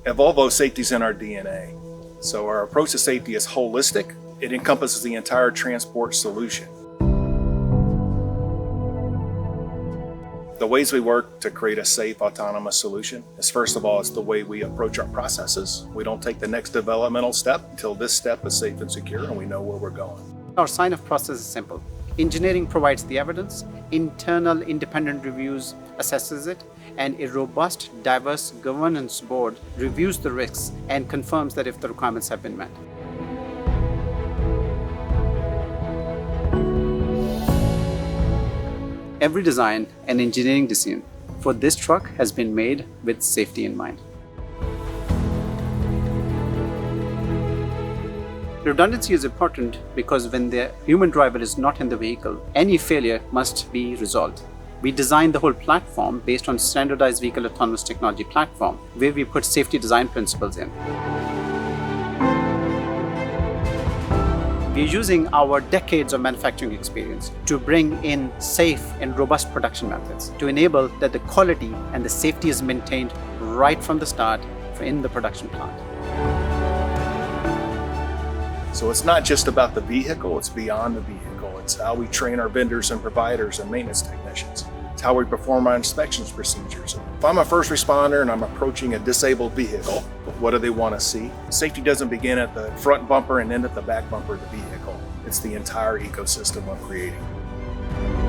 At Volvo, safety's in our DNA. So our approach to safety is holistic. It encompasses the entire transport solution. The ways we work to create a safe, autonomous solution is, first of all, it's the way we approach our processes. We don't take the next developmental step until this step is safe and secure and we know where we're going. Our sign-off process is simple. Engineering provides the evidence, internal independent reviews assesses it, and a robust, diverse governance board reviews the risks and confirms that if the requirements have been met. Every design and engineering decision for this truck has been made with safety in mind. Redundancy is important because when the human driver is not in the vehicle, any failure must be resolved. We designed the whole platform based on standardized vehicle autonomous technology platform, where we put safety design principles in. We're using our decades of manufacturing experience to bring in safe and robust production methods to enable that the quality and the safety is maintained right from the start in the production plant. So it's not just about the vehicle, it's beyond the vehicle. It's how we train our vendors and providers and maintenance technicians. It's how we perform our inspections procedures. If I'm a first responder and I'm approaching a disabled vehicle, what do they want to see? Safety doesn't begin at the front bumper and end at the back bumper of the vehicle. It's the entire ecosystem I'm creating.